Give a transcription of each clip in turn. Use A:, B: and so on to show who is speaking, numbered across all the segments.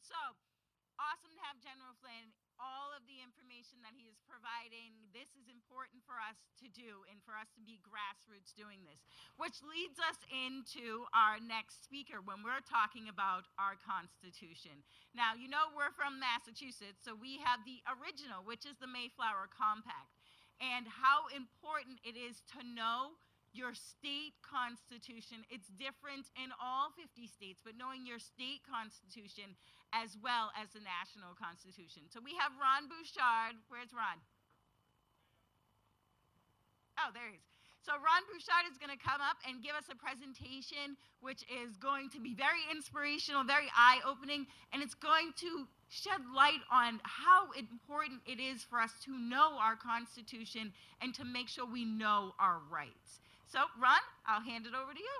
A: So, awesome to have General Flynn. All of the information that he is providing, this is important for us to do and for us to be grassroots doing this, which leads us into our next speaker when we're talking about our Constitution. Now, you know we're from Massachusetts, so we have the original, which is the Mayflower Compact, and how important it is to know your state constitution. It's different in all 50 states, but knowing your state constitution as well as the national constitution. So we have Ron Bouchard. Where's Ron? Oh, there he is. So Ron Bouchard is going to come up and give us a presentation which is going to be very inspirational, very eye-opening, and it's going to shed light on how important it is for us to know our Constitution and to make sure we know our rights. So, Ron, I'll hand it over to you.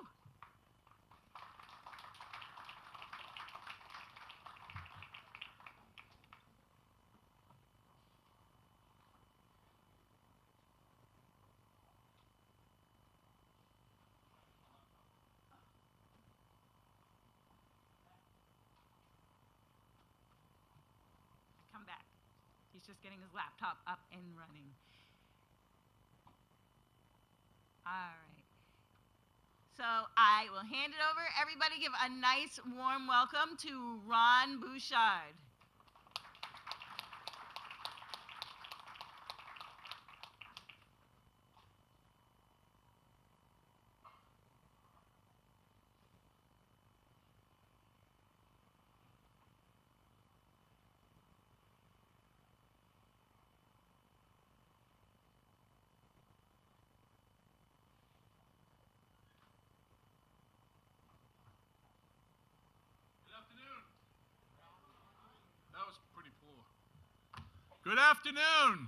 A: Come back. He's just getting his laptop up and running. All right. So I will hand it over. Everybody give a nice warm welcome to Ron Bouchard.
B: That was pretty poor. Good afternoon.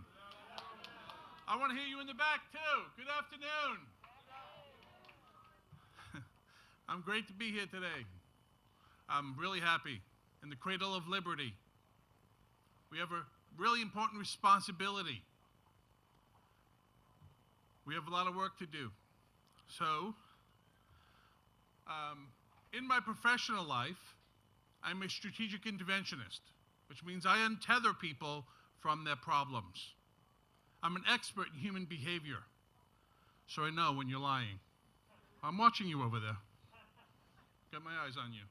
B: I want to hear you in the back too. Good afternoon. I'm great to be here today. I'm really happy. In the cradle of liberty, we have a really important responsibility. We have a lot of work to do. So, in my professional life, I'm a strategic interventionist, which means I untether people from their problems. I'm an expert in human behavior, so I know when you're lying. I'm watching you over there. Got my eyes on you.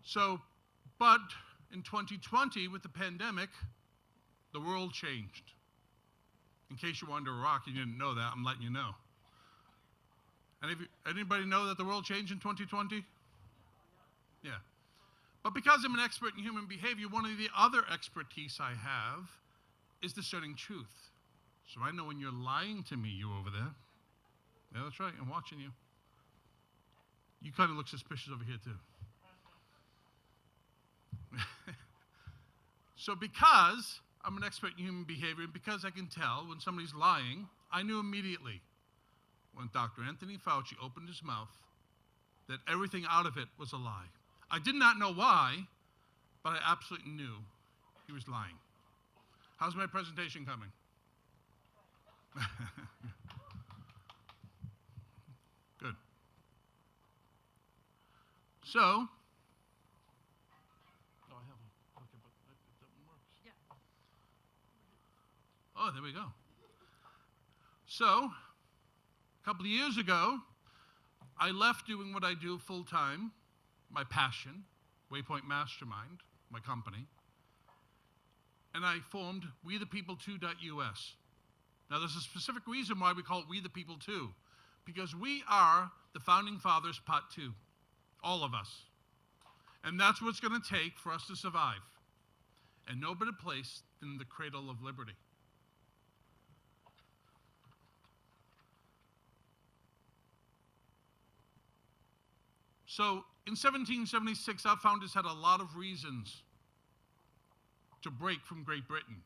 B: So, but in 2020, with the pandemic, the world changed. In case you were under a rock, you didn't know that, I'm letting you know. Anybody know that the world changed in 2020? Yeah. But because I'm an expert in human behavior, one of the other expertise I have is discerning truth. So I know when you're lying to me, you over there. Yeah, that's right, I'm watching you. You kind of look suspicious over here too. So because I'm an expert in human behavior, and because I can tell when somebody's lying, I knew immediately when Dr. Anthony Fauci opened his mouth that everything out of it was a lie. I did not know why, but I absolutely knew he was lying. How's my presentation coming? Good. So, I have a, okay, but that one works.
A: Yeah.
B: Oh, there we go. So, a couple of years ago, I left doing what I do full-time, my passion, Waypoint Mastermind, my company, and I formed wethepeople2.us. Now, there's a specific reason why we call it We the People 2, because we are the Founding Fathers Part 2, all of us. And that's what it's going to take for us to survive. And no better place than the cradle of liberty. So, in 1776, our founders had a lot of reasons to break from Great Britain.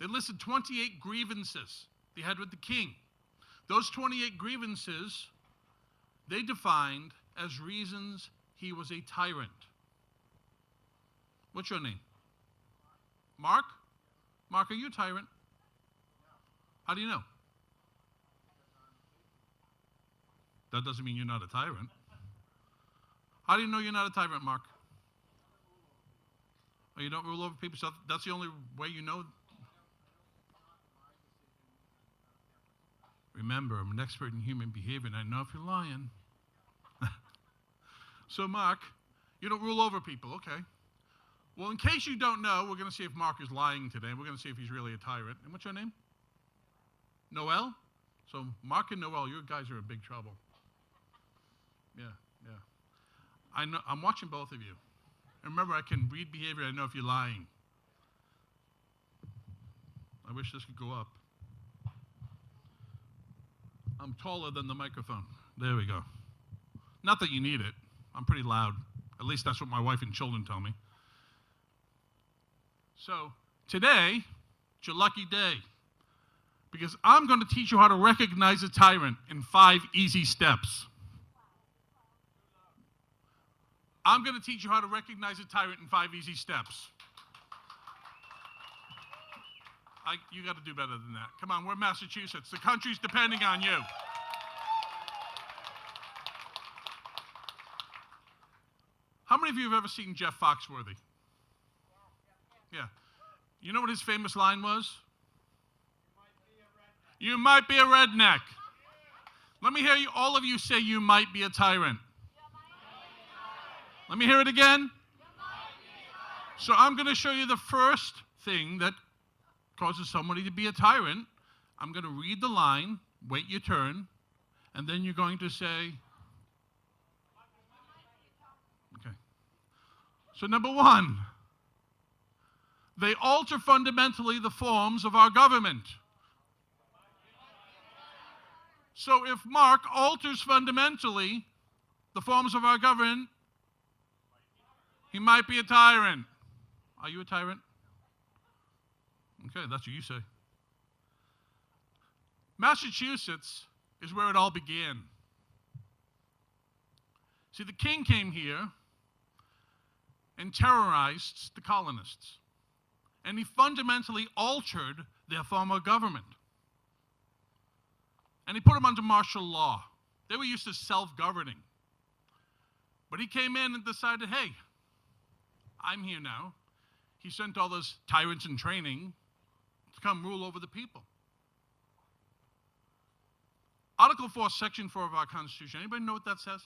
B: They listed 28 grievances they had with the king. Those 28 grievances, they defined as reasons he was a tyrant. What's your name? Mark? Mark, are you a tyrant? How do you know? That doesn't mean you're not a tyrant. How do you know you're not a tyrant, Mark? Oh, you don't rule over people, so that's the only way you know? Remember, I'm an expert in human behavior, and I know if you're lying. So, Mark, you don't rule over people, okay. Well, in case you don't know, we're going to see if Mark is lying today. We're going to see if he's really a tyrant. And what's your name? Noel? So, Mark and Noel, you guys are in big trouble. Yeah. I know, I'm watching both of you. And remember, I can read behavior. I know if you're lying. I wish this could go up. I'm taller than the microphone. There we go. Not that you need it. I'm pretty loud. At least that's what my wife and children tell me. So today, it's your lucky day. Because I'm going to teach you how to recognize a tyrant in 5 easy steps. I'm going to teach you how to recognize a tyrant in 5 easy steps. You got to do better than that. Come on, we're Massachusetts. The country's depending on you. How many of you have ever seen Jeff Foxworthy? Yeah. You know what his famous line was? You might be a redneck. Let me hear you, all of you say you might be a tyrant. Let me hear it again. So I'm going to show you the first thing that causes somebody to be a tyrant. I'm going to read the line, wait your turn, and then you're going to say, okay. So number 1, they alter fundamentally the forms of our government. So if Mark alters fundamentally the forms of our government, he might be a tyrant. Are you a tyrant? Okay, that's what you say. Massachusetts is where it all began. See, the king came here and terrorized the colonists. And he fundamentally altered their form of government. And he put them under martial law. They were used to self-governing. But he came in and decided, hey, I'm here now. He sent all those tyrants in training to come rule over the people. Article 4, Section 4 of our Constitution. Anybody know what that says?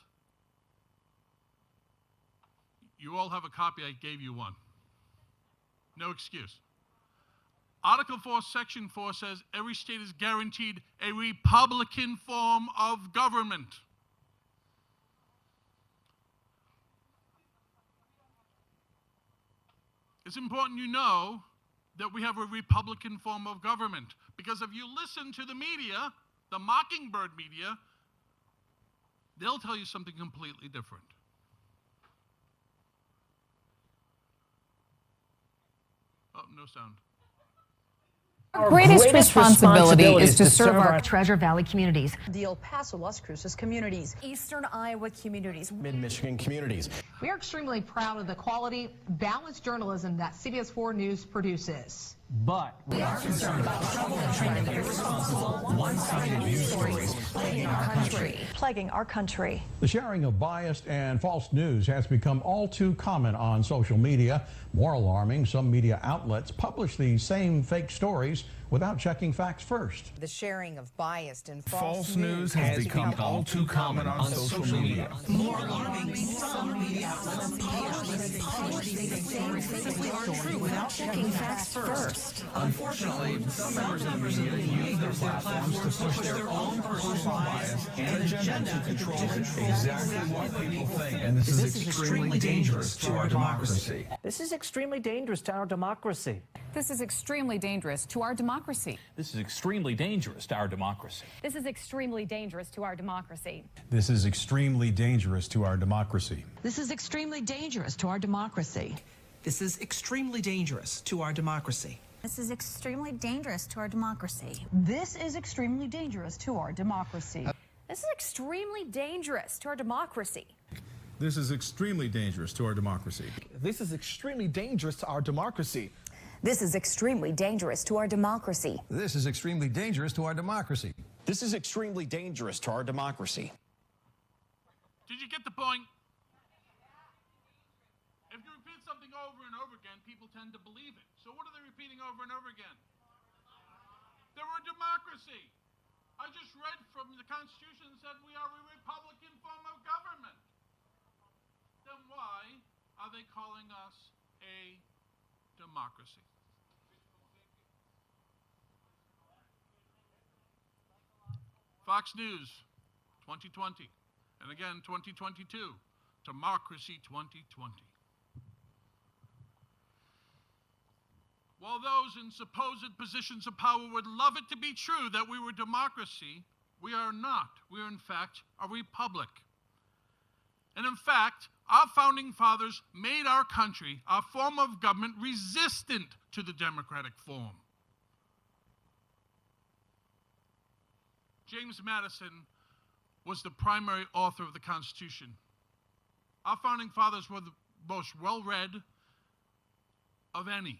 B: You all have a copy. I gave you one. No excuse. Article 4, Section 4 says every state is guaranteed a republican form of government. It's important you know that we have a republican form of government, because if you listen to the media, the mockingbird media, they'll tell you something completely different. Oh, no sound.
C: Our greatest responsibility is to serve our
D: Treasure Valley communities,
E: the El Paso, Las Cruces communities,
D: Eastern Iowa communities,
F: Mid-Michigan communities.
E: We are extremely proud of the quality, balanced journalism that CBS 4 News produces.
F: But we are concerned about the trouble and trend of irresponsible, one-sided news stories
D: plaguing our country.
G: The sharing of biased and false news has become all too common on social media. More alarming, some media outlets publish these same fake stories without checking facts first.
H: The sharing of biased and false
F: news has become all too common on social media.
H: More alarming, some media outlets publish these same fake stories without checking facts first.
F: Unfortunately, some members of the media use their platforms to push their own personal bias and agenda to control exactly what people think. And this is extremely dangerous to our democracy.
I: This is extremely dangerous to our democracy.
J: This is extremely dangerous to our democracy.
K: This is extremely dangerous to our democracy.
J: This is extremely dangerous to our democracy.
L: This is extremely dangerous to our democracy.
M: This is extremely dangerous to our democracy.
N: This is extremely dangerous to our democracy.
O: This is extremely dangerous to our democracy.
P: This is extremely dangerous to our democracy.
Q: This is extremely dangerous to our democracy.
L: This is extremely dangerous to our democracy.
F: This is extremely dangerous to our democracy.
R: This is extremely dangerous to our democracy.
S: This is extremely dangerous to our democracy.
F: This is extremely dangerous to our democracy.
B: Did you get the point? people tend to believe it. So what are they repeating over and over again? They're a democracy. I just read from the Constitution and said we are a Republican form of government. Then why are they calling us a democracy? Fox News, 2020. And again, 2022. Democracy 2020. While those in supposed positions of power would love it to be true that we were democracy, we are not. We are, in fact, a republic. And in fact, our founding fathers made our country, our form of government, resistant to the democratic form. James Madison was the primary author of the Constitution. Our founding fathers were the most well-read of any.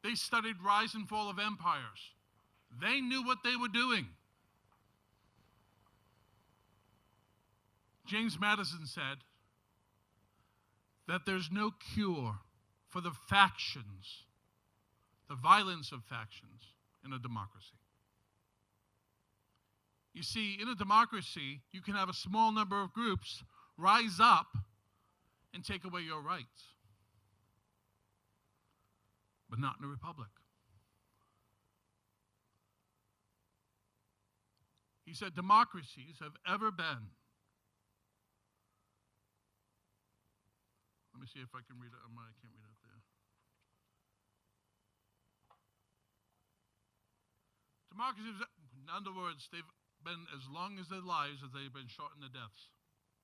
B: They studied rise and fall of empires. They knew what they were doing. James Madison said that there's no cure for the factions, the violence of factions in a democracy. You see, in a democracy, you can have a small number of groups rise up and take away your rights. But not in a republic. He said democracies have ever been. Let me see if I can read it. I can't read it up there. Democracies, in other words, they've been as long as their lives as they've been short in their deaths,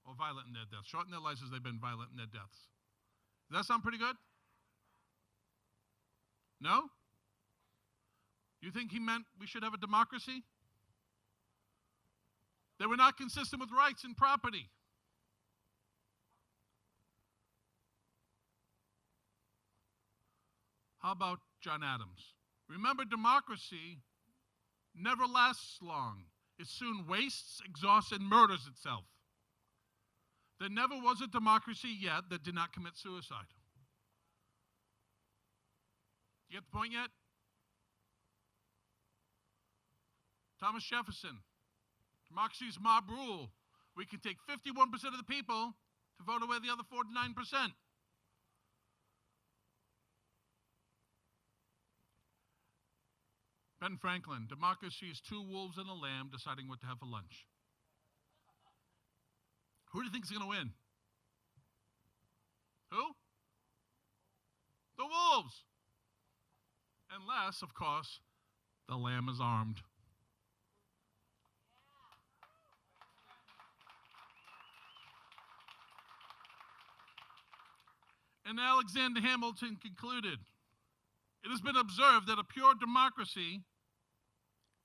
B: or violent in their deaths. Short in their lives as they've been violent in their deaths. Does that sound pretty good? No? You think he meant we should have a democracy? They were not consistent with rights and property. How about John Adams? Remember, democracy never lasts long. It soon wastes, exhausts, and murders itself. There never was a democracy yet that did not commit suicide. You get the point yet? Thomas Jefferson. Democracy is mob rule. We can take 51% of the people to vote away the other 49%. Ben Franklin. Democracy is two wolves and a lamb deciding what to have for lunch. Who do you think is going to win? Who? The wolves. Unless, of course, the lamb is armed. And Alexander Hamilton concluded, it has been observed that a pure democracy,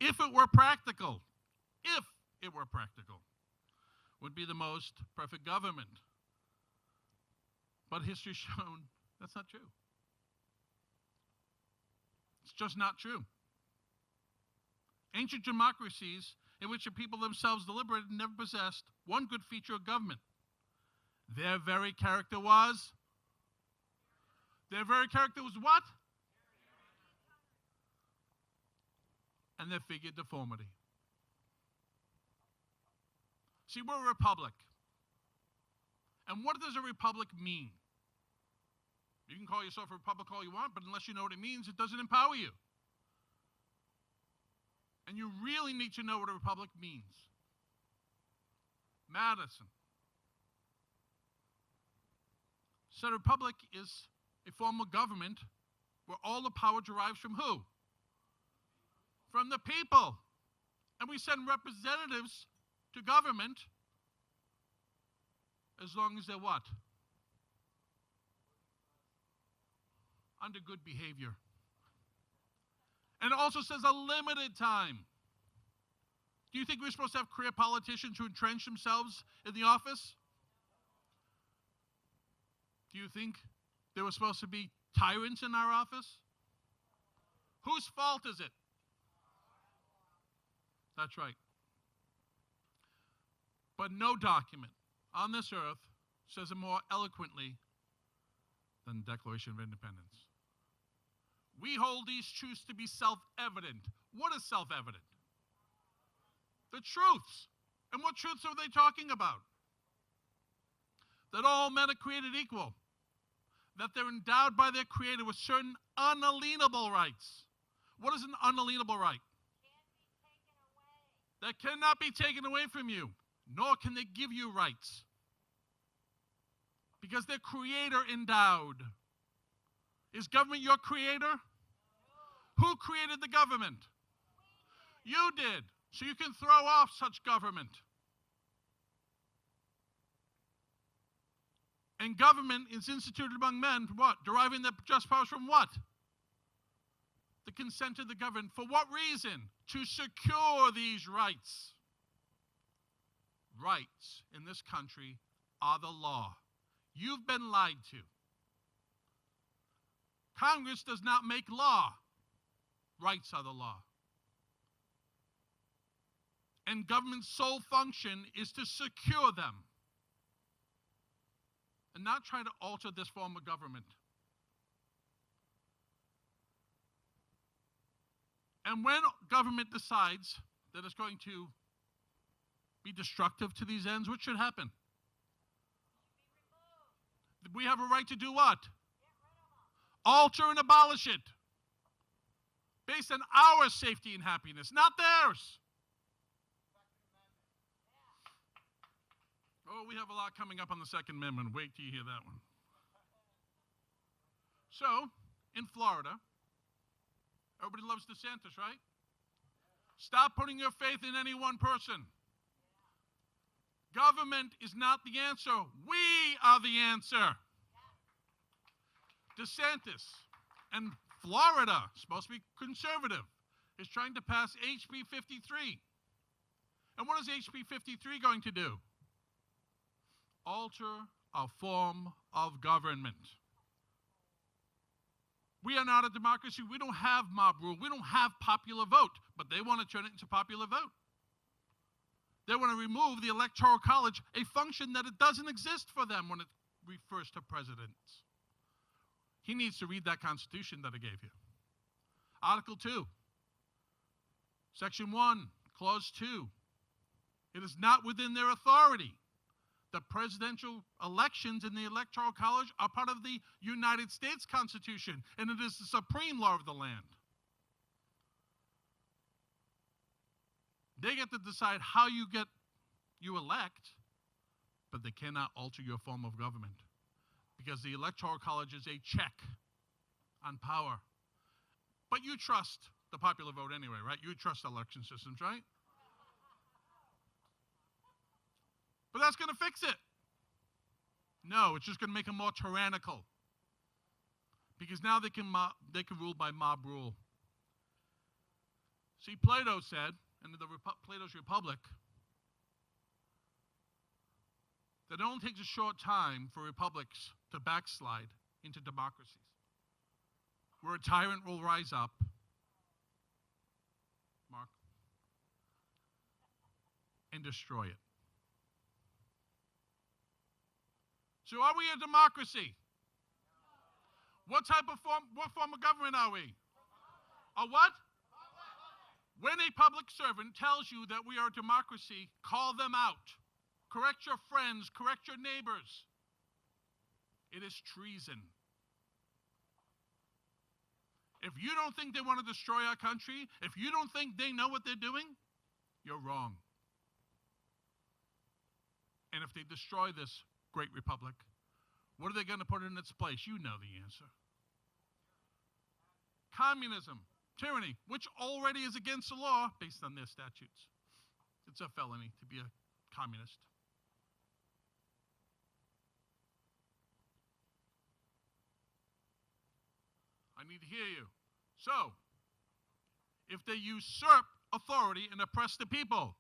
B: if it were practical, would be the most perfect government. But history's shown that's not true. It's just not true. Ancient democracies in which the people themselves deliberated never possessed one good feature of government. Their very character was? Their very character was what? And their figure deformity. See, we're a republic. And what does a republic mean? You can call yourself a republic all you want, but unless you know what it means, it doesn't empower you. And you really need to know what a republic means. Madison said a republic is a form of government where all the power derives from who? From the people. And we send representatives to government as long as they're what? Under good behavior. And it also says a limited time. Do you think we're supposed to have career politicians who entrench themselves in the office? Do you think there were supposed to be tyrants in our office? Whose fault is it? That's right. But no document on this earth says it more eloquently than the Declaration of Independence. We hold these truths to be self-evident. What is self-evident? The truths. And what truths are they talking about? That all men are created equal. That they're endowed by their Creator with certain unalienable rights. What is an unalienable right? That cannot be taken away from you, nor can they give you rights. Because they're Creator endowed. Is government your creator? Who created the government? You did. So you can throw off such government. And government is instituted among men, what? Deriving their just powers from what? The consent of the governed. For what reason? To secure these rights. Rights in this country are the law. You've been lied to. Congress does not make law. Rights are the law. And government's sole function is to secure them. And not try to alter this form of government. And when government decides that it's going to be destructive to these ends, what should happen? We have a right to do what? Alter and abolish it. Based on our safety and happiness, not theirs. Oh, we have a lot coming up on the Second Amendment. Wait till you hear that one. So, in Florida, everybody loves DeSantis, right? Stop putting your faith in any one person. Government is not the answer. We are the answer. DeSantis and Florida, supposed to be conservative, is trying to pass HB 53. And what is HB 53 going to do? Alter a form of government. We are not a democracy. We don't have mob rule. We don't have popular vote. But they want to turn it into popular vote. They want to remove the Electoral College, a function that it doesn't exist for them when it refers to presidents. He needs to read that Constitution that I gave you. Article 2, Section 1, Clause 2. It is not within their authority. The presidential elections in the Electoral College are part of the United States Constitution, and it is the supreme law of the land. They get to decide how you elect, but they cannot alter your form of government. Because the Electoral College is a check on power. But you trust the popular vote anyway, right? You trust election systems, right? But that's going to fix it. No, it's just going to make them more tyrannical. Because now they can rule by mob rule. See, Plato said, in Plato's Republic, that it only takes a short time for republics to backslide into democracies, where a tyrant will rise up, Mark, and destroy it. So are we a democracy? What form of government are we? A what? When a public servant tells you that we are a democracy, call them out. Correct your friends, correct your neighbors. It is treason. If you don't think they want to destroy our country, if you don't think they know what they're doing, you're wrong. And if they destroy this great republic, what are they going to put in its place? You know the answer. Communism, tyranny, which already is against the law based on their statutes. It's a felony to be a communist. I need to hear you. So, if they usurp authority and oppress the people,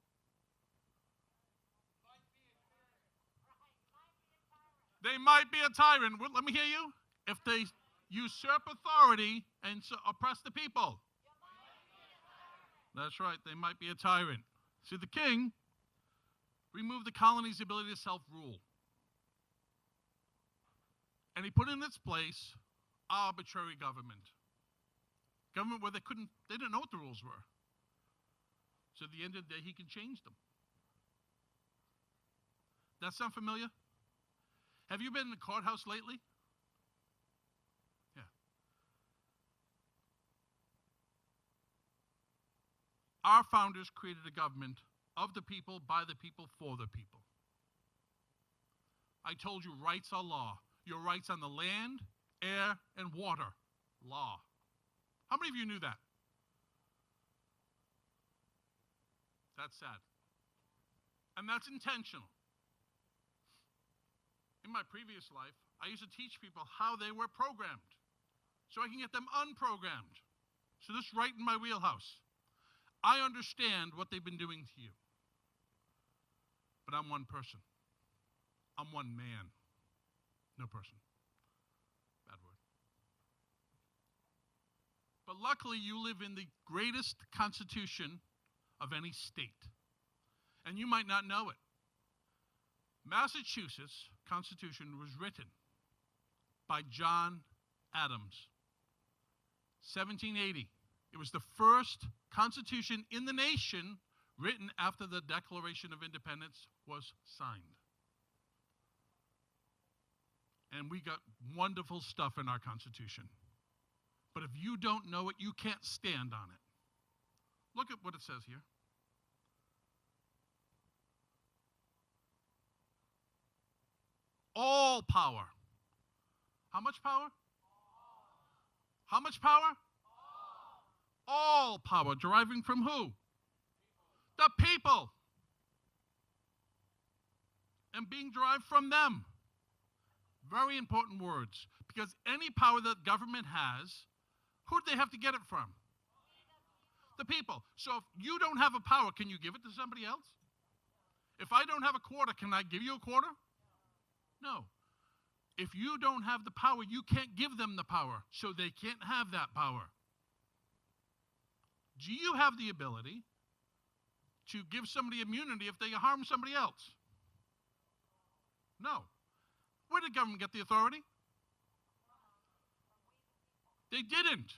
B: they might be a tyrant. Let me hear you. If they usurp authority and oppress the people, that's right, they might be a tyrant. See, the king removed the colony's ability to self-rule. And he put in its place arbitrary government. Government where they didn't know what the rules were. So at the end of the day, he can change them. That sound familiar? Have you been in the courthouse lately? Yeah. Our founders created a government of the people, by the people, for the people. I told you rights are law. Your rights on the land, air, and water, law. How many of you knew that? That's sad. And that's intentional. In my previous life, I used to teach people how they were programmed so I can get them unprogrammed. So this is right in my wheelhouse. I understand what they've been doing to you. But I'm one person. I'm one man. No person. Bad word. But luckily, you live in the greatest constitution of any state. And you might not know it. Massachusetts Constitution was written by John Adams, 1780. It was the first constitution in the nation written after the Declaration of Independence was signed. And we got wonderful stuff in our Constitution. But if you don't know it, you can't stand on it. Look at what it says here. All power. How much power? How much power? All power deriving from who? The people. And being derived from them. Very important words. Because any power that government has, who do they have to get it from? The people. So if you don't have a power, can you give it to somebody else? If I don't have a quarter, can I give you a quarter? No. If you don't have the power, you can't give them the power. So they can't have that power. Do you have the ability to give somebody immunity if they harm somebody else? No. Where did government get the authority? They didn't.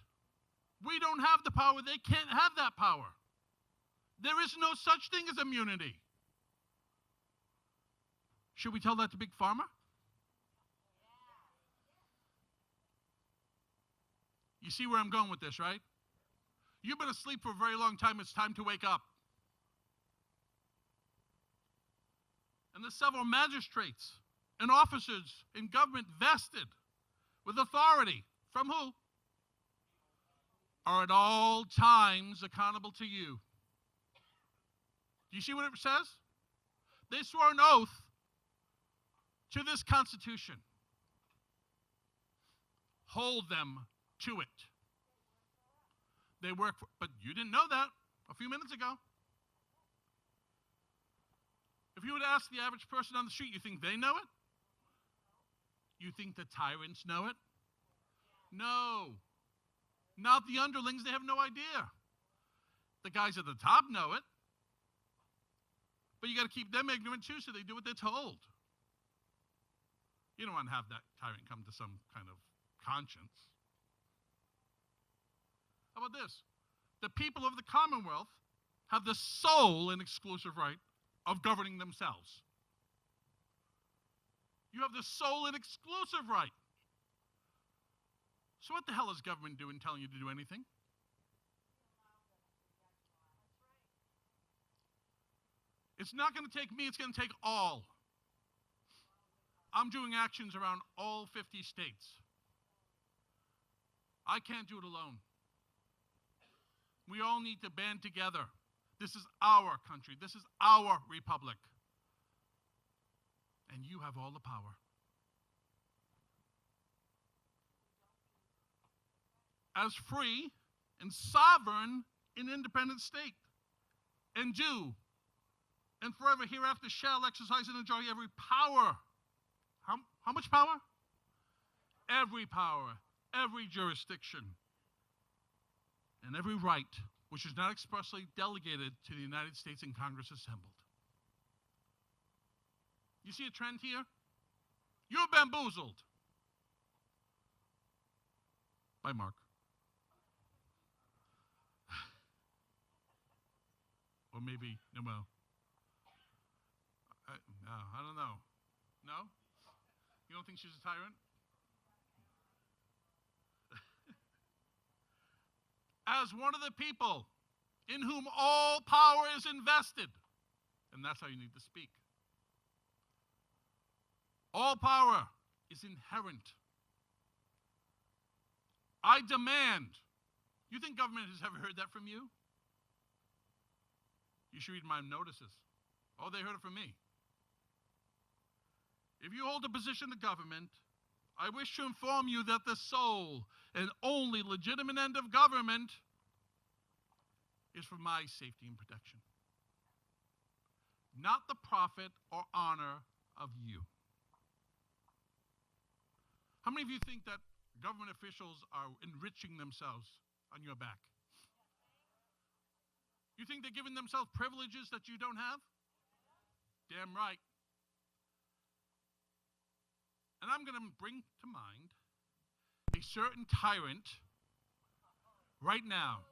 B: We don't have the power. They can't have that power. There is no such thing as immunity. Should we tell that to Big Pharma? You see where I'm going with this, right? You've been asleep for a very long time. It's time to wake up. And there's several magistrates and officers in government vested with authority from who? Are at all times accountable to you. Do you see what it says? They swore an oath to this Constitution. Hold them to it. They work for, but you didn't know that a few minutes ago. If you would ask the average person on the street, you think they know it? You think the tyrants know it? No. Not the underlings, they have no idea. The guys at the top know it. But you got to keep them ignorant too, so they do what they're told. You don't want to have that tyrant come to some kind of conscience. How about this? The people of the Commonwealth have the sole and exclusive right of governing themselves. You have the sole and exclusive right. So what the hell is government doing telling you to do anything? It's not going to take me, it's going to take all. I'm doing actions around all 50 states. I can't do it alone. We all need to band together. This is our country. This is our republic. And you have all the power. As free and sovereign and independent state. And do and forever hereafter shall exercise and enjoy every power. How much power? Every power, every jurisdiction, and every right which is not expressly delegated to the United States and Congress assembled. You see a trend here? You're bamboozled. Bye, Mark. Or maybe, well, no, I don't know. No? You don't think she's a tyrant? As one of the people in whom all power is invested. And that's how you need to speak. All power is inherent. I demand. You think government has ever heard that from you? You should read my notices. Oh, they heard it from me. If you hold a position in government, I wish to inform you that the sole and only legitimate end of government is for my safety and protection, not the profit or honor of you. How many of you think that government officials are enriching themselves on your back? You think they're giving themselves privileges that you don't have? Damn right. And I'm going to bring to mind a certain tyrant right now.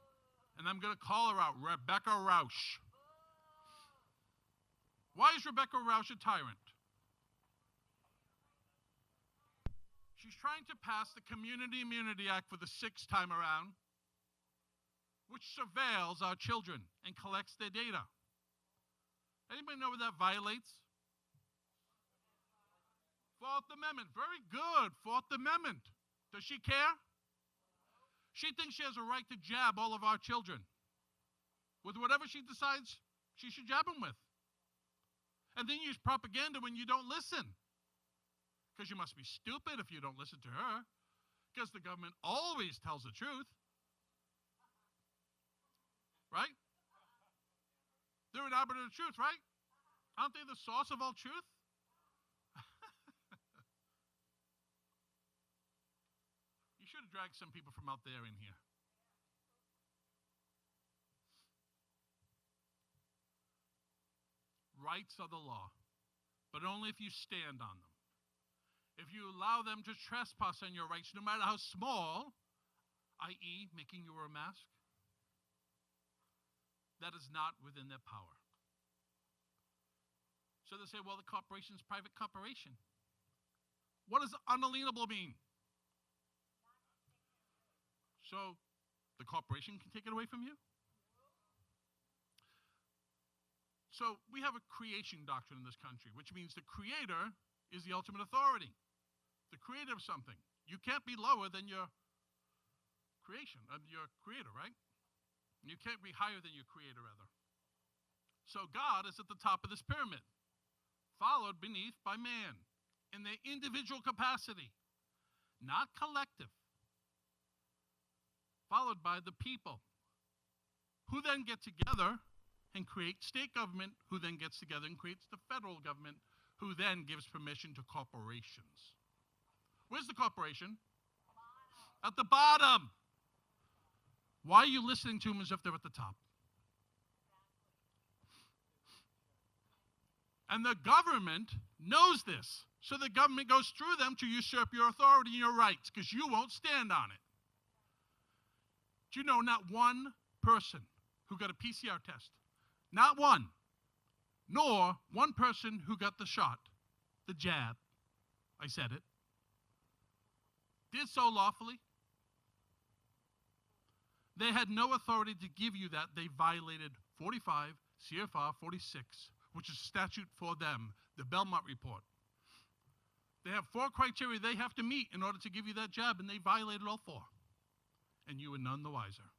B: And I'm going to call her out, Rebecca Rausch. Why is Rebecca Rausch a tyrant? She's trying to pass the Community Immunity Act for the 6th time around, which surveils our children and collects their data. Anybody know what that violates? 4th Amendment. Very good. 4th Amendment. Does she care? She thinks she has a right to jab all of our children with whatever she decides she should jab them with. And then use propaganda when you don't listen. Because you must be stupid if you don't listen to her. Because the government always tells the truth. Right? They're an arbiter of truth, right? Aren't they the source of all truth? You should have dragged some people from out there in here. Rights are the law, but only if you stand on them. If you allow them to trespass on your rights, no matter how small, i.e. making you wear a mask, that is not within their power. So they say, well, the corporation is private corporation. What does unalienable mean? So the corporation can take it away from you? So we have a creation doctrine in this country, which means the creator is the ultimate authority. The creator of something. You can't be lower than your creation, your creator, right? You can't be higher than your creator, rather. So God is at the top of this pyramid, followed beneath by man in their individual capacity, not collective. Followed by the people, who then get together and create state government, who then gets together and creates the federal government, who then gives permission to corporations. Where's the corporation? At the bottom. Why are you listening to them as if they're at the top? And the government knows this, so the government goes through them to usurp your authority and your rights, because you won't stand on it. Do you know not one person who got a PCR test, not one, nor one person who got the shot, the jab, I said it, did so lawfully? They had no authority to give you that. They violated 45 CFR 46, which is statute for them, the Belmont Report. They have 4 criteria they have to meet in order to give you that jab, and they violated all 4. And you were none the wiser.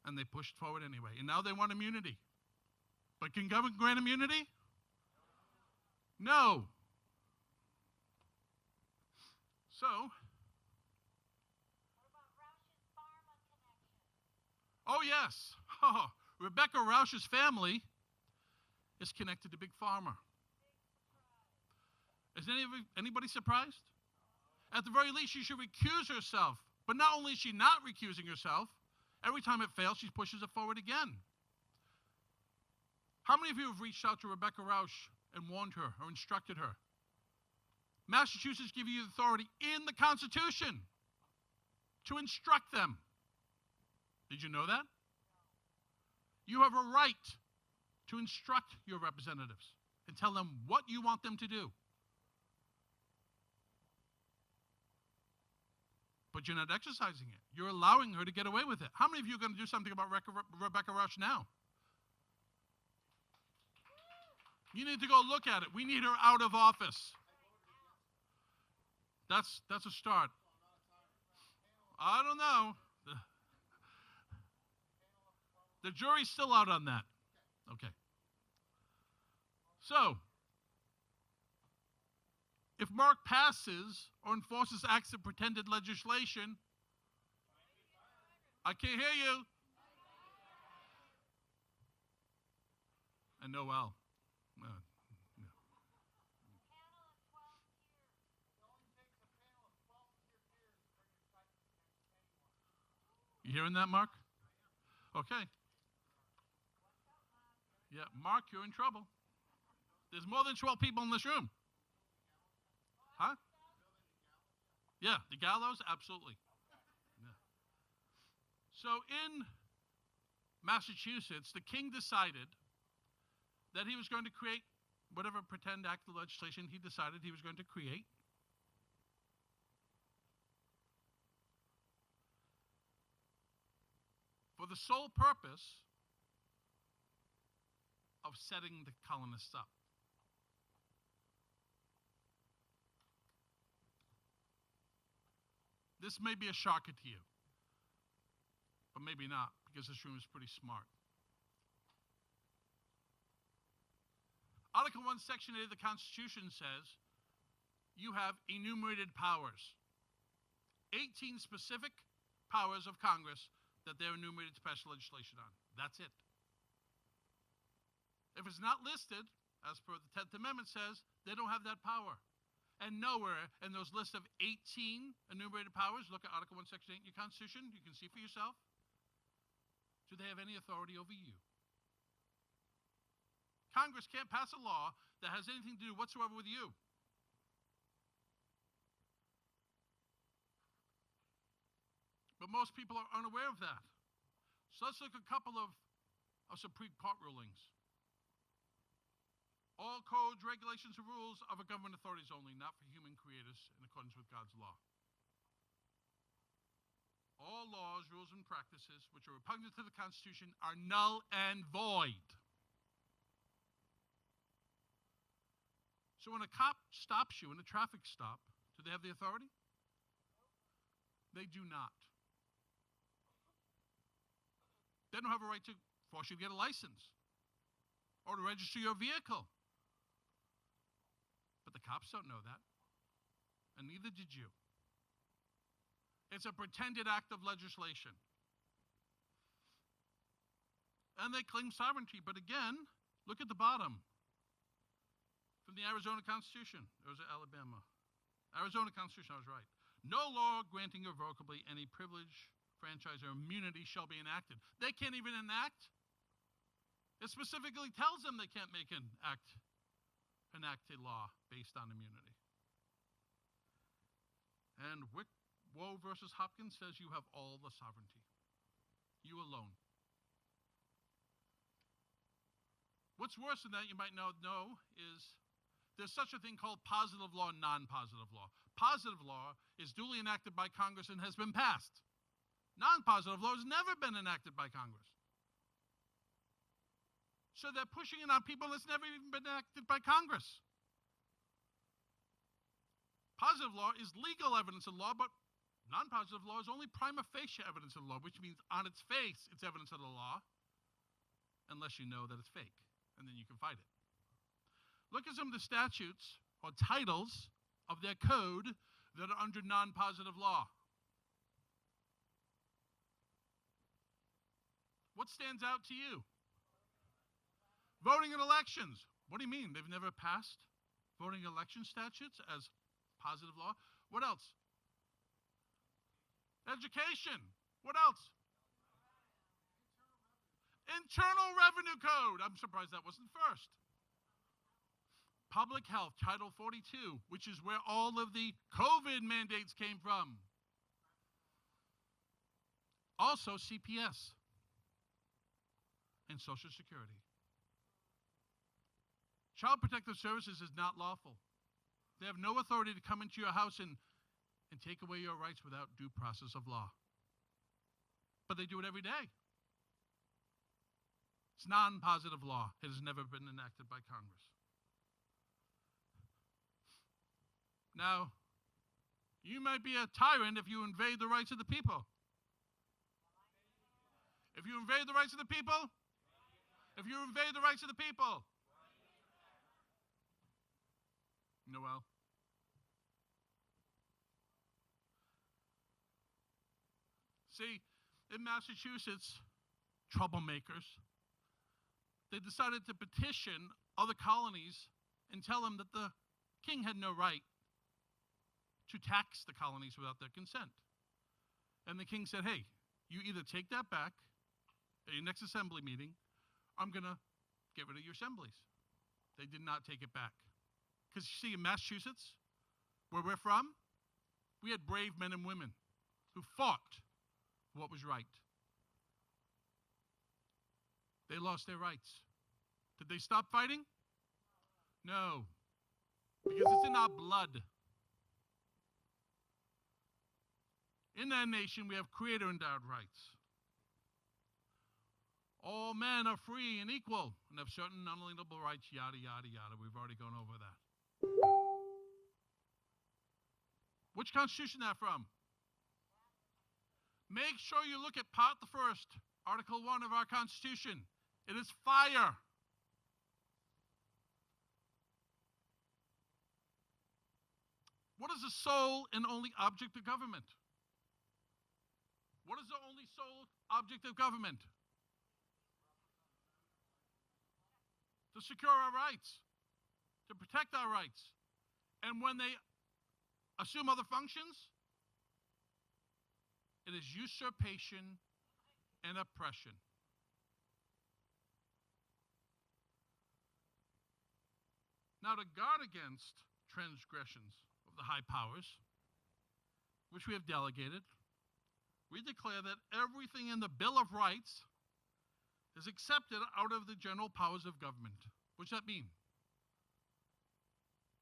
B: And they pushed forward anyway. And now they want immunity. But can government grant immunity? No. So, oh yes, Rebecca Rausch's family is connected to Big Pharma. Is anybody surprised? At the very least, she should recuse herself. But not only is she not recusing herself, every time it fails, she pushes it forward again. How many of you have reached out to Rebecca Rausch and warned her or instructed her? Massachusetts gives you authority in the Constitution to instruct them. Did you know that? You have a right to instruct your representatives and tell them what you want them to do. But you're not exercising it. You're allowing her to get away with it. How many of you are going to do something about Rebecca Rush now? You need to go look at it. We need her out of office. That's a start. I don't know. The jury's still out on that. Okay. So, if Mark passes or enforces acts of pretended legislation, I can't hear you. And Noel. No. You hearing that, Mark? Okay. Yeah, Mark, you're in trouble. There's more than 12 people in this room. Huh? Yeah, the gallows, absolutely. Yeah. So in Massachusetts, the king decided that he was going to create whatever pretend act of legislation he decided he was going to create. For the sole purpose of setting the colonists up. This may be a shocker to you, but maybe not, because this room is pretty smart. Article 1, Section 8 of the Constitution says you have enumerated powers. 18 specific powers of Congress that they're enumerated special legislation on. That's it. If it's not listed, as per the 10th Amendment says, they don't have that power. And nowhere in those lists of 18 enumerated powers, look at Article 1, Section 8 in your Constitution, you can see for yourself, do they have any authority over you? Congress can't pass a law that has anything to do whatsoever with you. But most people are unaware of that. So let's look at a couple of Supreme Court rulings. All codes, regulations, and rules are for government authorities only, not for human creators in accordance with God's law. All laws, rules, and practices which are repugnant to the Constitution are null and void. So when a cop stops you in a traffic stop, do they have the authority? They do not. They don't have a right to force you to get a license or to register your vehicle. But the cops don't know that, and neither did you. It's a pretended act of legislation. And they claim sovereignty, but again, look at the bottom. From the Arizona Constitution, or was it Alabama? Arizona Constitution, I was right. No law granting irrevocably any privilege, franchise, or immunity shall be enacted. They can't even enact. It specifically tells them they can't enact a law based on immunity. And Woe versus Hopkins says you have all the sovereignty. You alone. What's worse than that, you might know is there's such a thing called positive law and non-positive law. Positive law is duly enacted by Congress and has been passed. Non-positive law has never been enacted by Congress. So they're pushing it on people that's never even been enacted by Congress. Positive law is legal evidence of law, but non-positive law is only prima facie evidence of the law, which means on its face it's evidence of the law, unless you know that it's fake, and then you can fight it. Look at some of the statutes or titles of their code that are under non-positive law. What stands out to you? Voting in elections. What do you mean? They've never passed voting election statutes as positive law? What else? Education. What else? Internal Revenue Code. I'm surprised that wasn't first. Public Health, Title 42, which is where all of the COVID mandates came from. Also CPS and Social Security. Child Protective Services is not lawful. They have no authority to come into your house and take away your rights without due process of law. But they do it every day. It's non-positive law. It has never been enacted by Congress. Now, you might be a tyrant if you invade the rights of the people. If you invade the rights of the people, if you invade the rights of the people. Noel. See, in Massachusetts, troublemakers, they decided to petition other colonies and tell them that the king had no right to tax the colonies without their consent. And the king said, hey, you either take that back at your next assembly meeting, or I'm going to get rid of your assemblies. They did not take it back. Because you see, in Massachusetts, where we're from, we had brave men and women who fought for what was right. They lost their rights. Did they stop fighting? No. Because it's in our blood. In our nation, we have creator-endowed rights. All men are free and equal and have certain unalienable rights, yada, yada, yada. We've already gone over that. Which constitution is that from? Make sure you look at Part the First, Article 1 of our Constitution. It is fire. What is the sole and only object of government? What is the only sole object of government? To secure our rights, to protect our rights. And when they assume other functions, it is usurpation and oppression. Now, to guard against transgressions of the high powers, which we have delegated, we declare that everything in the Bill of Rights is accepted out of the general powers of government. What's that mean?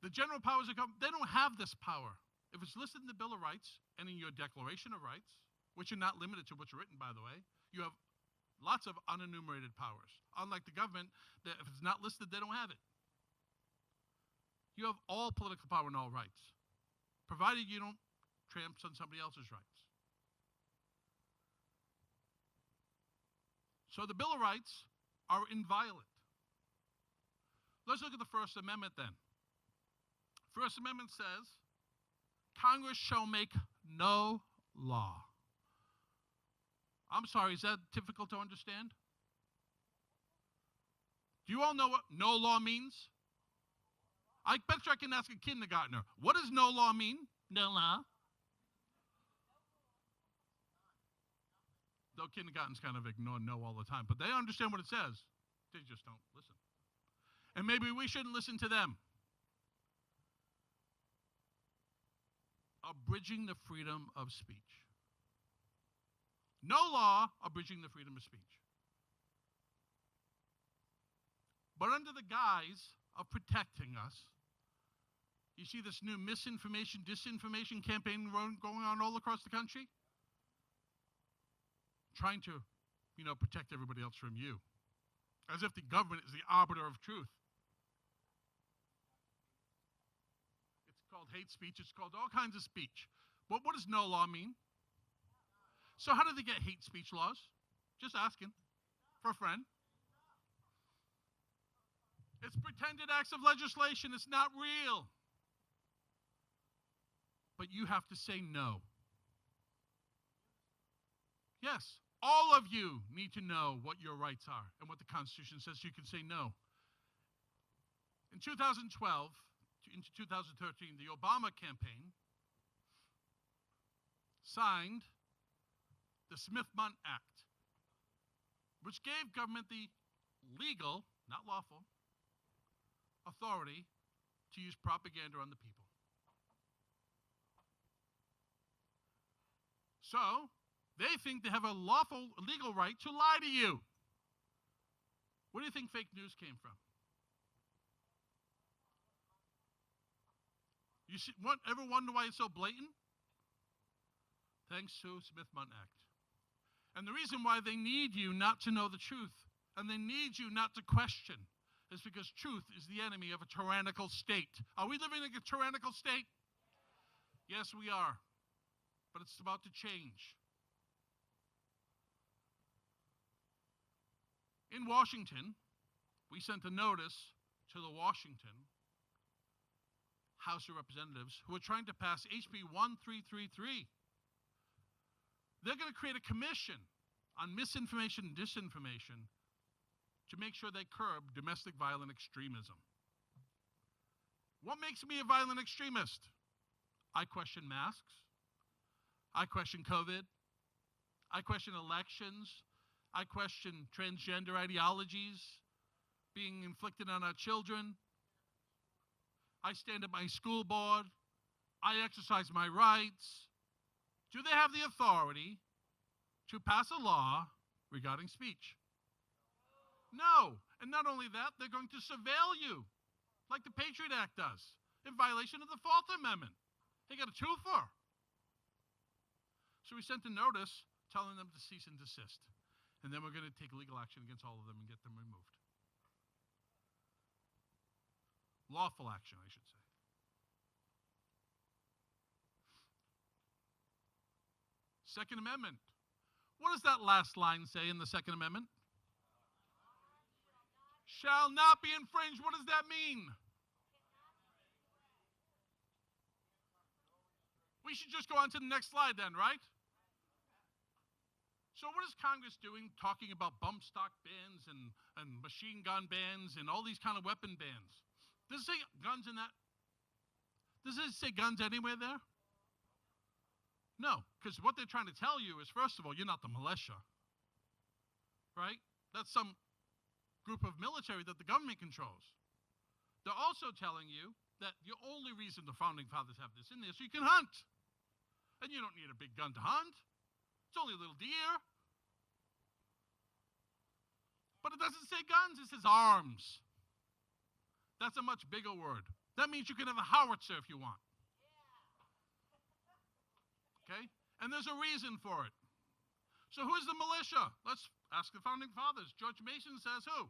B: The general powers of government, they don't have this power. If it's listed in the Bill of Rights and in your Declaration of Rights, which are not limited to what's written, by the way, you have lots of unenumerated powers. Unlike the government, that if it's not listed, they don't have it. You have all political power and all rights, provided you don't tramp on somebody else's rights. So the Bill of Rights are inviolate. Let's look at the First Amendment then. First Amendment says, Congress shall make no law. I'm sorry, is that difficult to understand? Do you all know what no law means? I bet you I can ask a kindergartner, what does no law mean? No law. Though kindergartens kind of ignore no all the time, but they understand what it says. They just don't listen. And maybe we shouldn't listen to them. Abridging the freedom of speech. No law abridging the freedom of speech. But under the guise of protecting us, you see this new misinformation, disinformation campaign going on all across the country? Trying to, protect everybody else from you. As if the government is the arbiter of truth. It's called hate speech. It's called all kinds of speech. But what does no law mean? So how do they get hate speech laws? Just asking for a friend. It's pretended acts of legislation. It's not real. But you have to say no. Yes, all of you need to know what your rights are and what the Constitution says you can say no. In 2012 into 2013, the Obama campaign signed the Smith-Mundt Act, which gave government the legal, not lawful, authority to use propaganda on the people. So, They think they have a lawful, legal right to lie to you. Where do you think fake news came from? You see, ever wonder why it's so blatant? Thanks to Smith-Mundt Act. And the reason why they need you not to know the truth, and they need you not to question, is because truth is the enemy of a tyrannical state. Are we living in a tyrannical state? Yes, we are. But it's about to change. In Washington, we sent a notice to the Washington House of Representatives who are trying to pass HB 1333. They're going to create a commission on misinformation and disinformation to make sure they curb domestic violent extremism. What makes me a violent extremist? I question masks. I question COVID. I question elections. I question transgender ideologies being inflicted on our children. I stand at my school board. I exercise my rights. Do they have the authority to pass a law regarding speech? No. And not only that, they're going to surveil you, like the Patriot Act does, in violation of the Fourth Amendment. They got a twofer. So we sent a notice telling them to cease and desist. And then we're going to take legal action against all of them and get them removed. Lawful action, I should say. Second Amendment. What does that last line say in the Second Amendment? Shall not be infringed. What does that mean? We should just go on to the next slide then, right? So what is Congress doing talking about bump stock bans and machine gun bans and all these kind of weapon bans? Does it say guns in that? Does it say guns anywhere there? No, because what they're trying to tell you is, first of all, you're not the militia, right? That's some group of military that the government controls. They're also telling you that the only reason the Founding Fathers have this in there is so you can hunt. And you don't need a big gun to hunt. It's only a little deer. But it doesn't say guns, it says arms. That's a much bigger word. That means you can have a howitzer if you want. Okay? And there's a reason for it. So who's the militia? Let's ask the Founding Fathers. George Mason says who?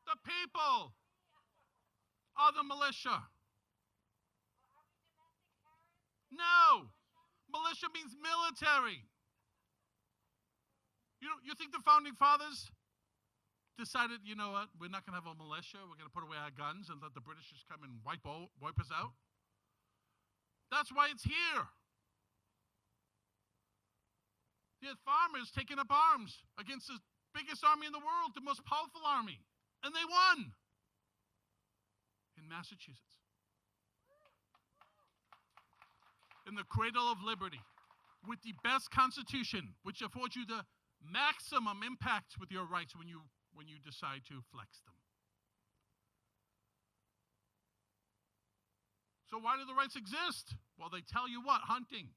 B: The people are the militia. No. Militia means military. You think the Founding Fathers decided, you know what, we're not going to have a militia, we're going to put away our guns and let the British just come and wipe us out? That's why it's here. You had farmers taking up arms against the biggest army in the world, the most powerful army, and they won in Massachusetts. In the cradle of liberty, with the best constitution, which affords you the maximum impact with your rights when you decide to flex them. So why do the rights exist? Well, they tell you what, hunting.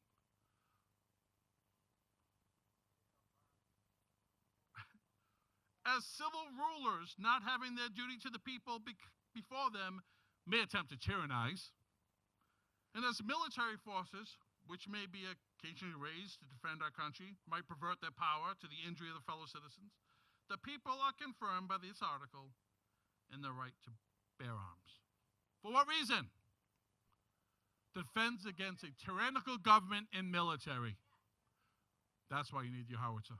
B: As civil rulers, not having their duty to the people before them may attempt to tyrannize. And as military forces, which may be occasionally raised to defend our country, might pervert their power to the injury of the fellow citizens, the people are confirmed by this article in their right to bear arms. For what reason? Defense against a tyrannical government and military. That's why you need your howitzer.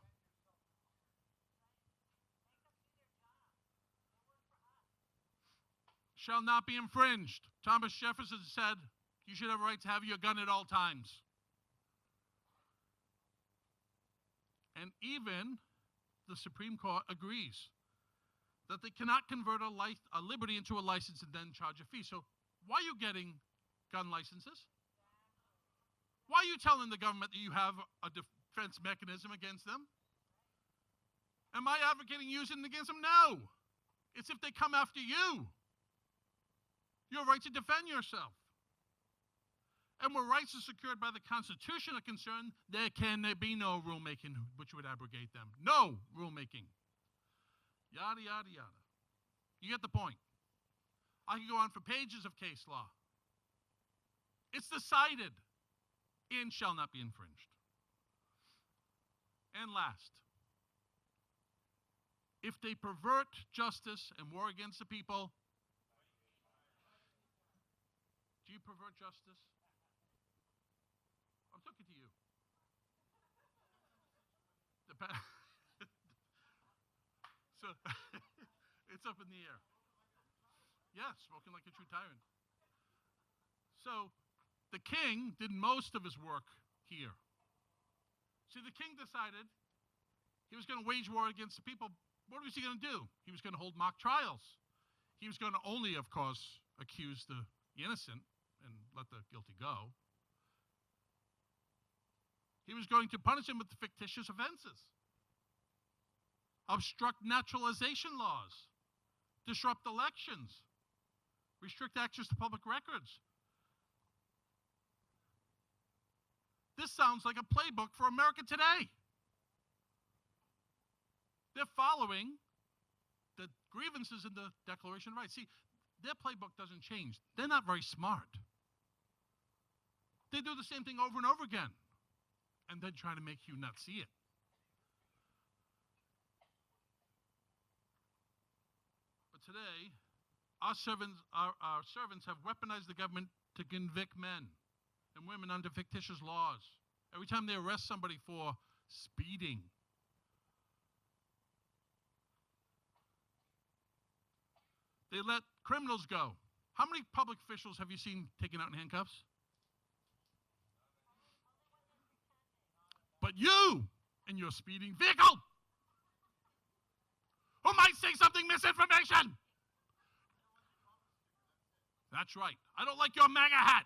B: Shall not be infringed. Thomas Jefferson said, you should have a right to have your gun at all times. And even the Supreme Court agrees that they cannot convert a liberty into a license and then charge a fee. So why are you getting gun licenses? Why are you telling the government that you have a defense mechanism against them? Am I advocating using it against them? No. It's if they come after you. Your right to defend yourself. And where rights are secured by the Constitution are concerned, there can be no rulemaking which would abrogate them. No rulemaking. Yada, yada, yada. You get the point. I can go on for pages of case law. It's decided and shall not be infringed. And last, if they pervert justice and war against the people, do you pervert justice? I'm talking to you. So, it's up in the air. Yeah, spoken like a true tyrant. So, the king did most of his work here. See, the king decided he was going to wage war against the people. What was he going to do? He was going to hold mock trials. He was going to only, of course, accuse the innocent and let the guilty go. He was going to punish him with the fictitious offenses. Obstruct naturalization laws. Disrupt elections. Restrict access to public records. This sounds like a playbook for America today. They're following the grievances in the Declaration of Rights. See, their playbook doesn't change. They're not very smart. They do the same thing over and over again, and then try to make you not see it. But today, our servants have weaponized the government to convict men and women under fictitious laws. Every time they arrest somebody for speeding, they let criminals go. How many public officials have you seen taken out in handcuffs? But you, in your speeding vehicle, who might say something misinformation. That's right. I don't like your MAGA hat.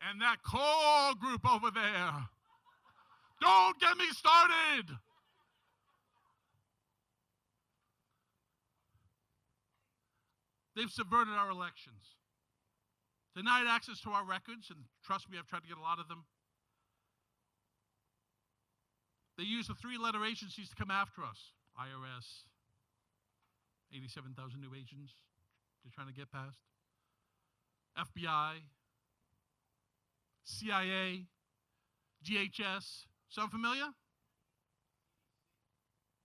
B: And that core group over there. Don't get me started. They've subverted our elections, denied access to our records, and trust me, I've tried to get a lot of them. They use the three-letter agencies to come after us. IRS, 87,000 new agents they're trying to get past. FBI, CIA, DHS. Sound familiar?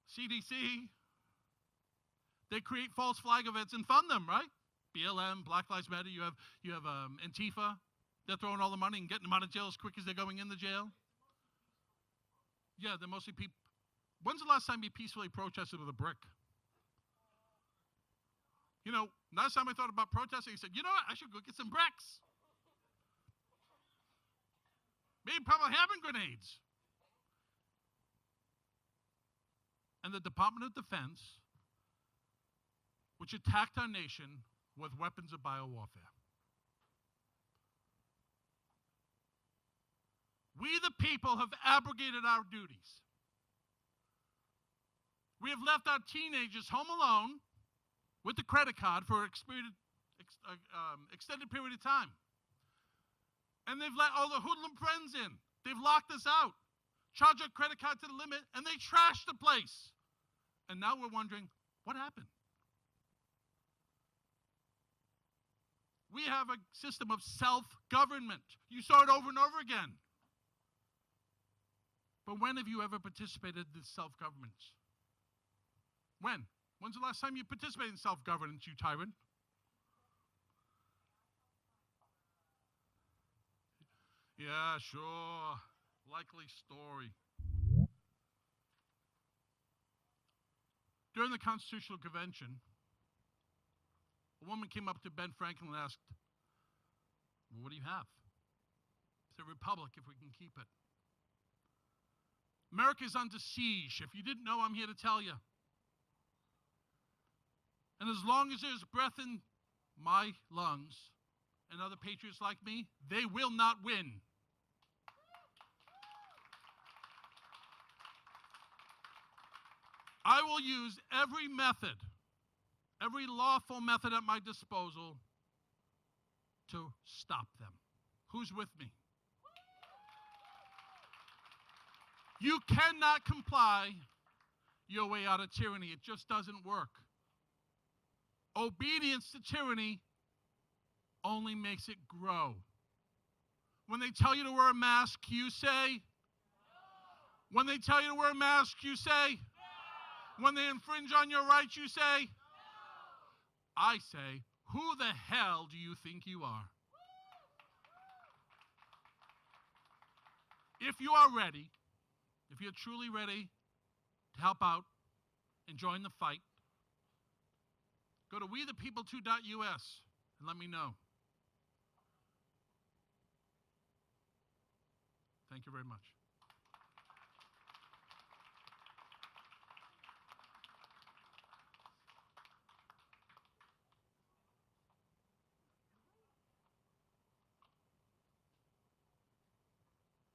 B: CDC. They create false flag events and fund them, right? BLM, Black Lives Matter. You have Antifa. They're throwing all the money and getting them out of jail as quick as they're going in the jail. Yeah, they're mostly people. When's the last time you peacefully protested with a brick? You know, last time I thought about protesting, I said, you know what? I should go get some bricks. Maybe probably having grenades. And the Department of Defense, which attacked our nation with weapons of biowarfare. We the people have abrogated our duties. We have left our teenagers home alone with the credit card for an extended period of time. And they've let all the hoodlum friends in. They've locked us out, charged our credit card to the limit, and they trashed the place. And now we're wondering, what happened? We have a system of self-government. You saw it over and over again. But when have you ever participated in self-government? When? When's the last time you participated in self-governance, you tyrant? Yeah, sure. Likely story. During the Constitutional Convention, a woman came up to Ben Franklin and asked, well, what do you have? It's a republic if we can keep it. America's under siege. If you didn't know, I'm here to tell you. And as long as there's breath in my lungs and other patriots like me, they will not win. I will use every method, every lawful method at my disposal to stop them. Who's with me? You cannot comply your way out of tyranny. It just doesn't work. Obedience to tyranny only makes it grow. When they tell you to wear a mask, you say? No. When they tell you to wear a mask, you say? No. When they infringe on your rights, you say? No. I say, who the hell do you think you are? If you are ready, if you're truly ready to help out and join the fight, go to wethepeople2.us and let me know. Thank you very much.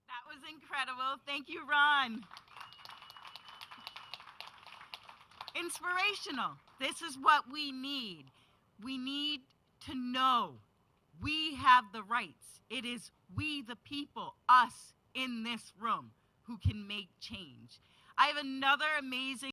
A: That was incredible. Thank you, Ron. Inspirational. This is what we need. We need to know we have the rights. It is we the people, us in this room, who can make change. I have another amazing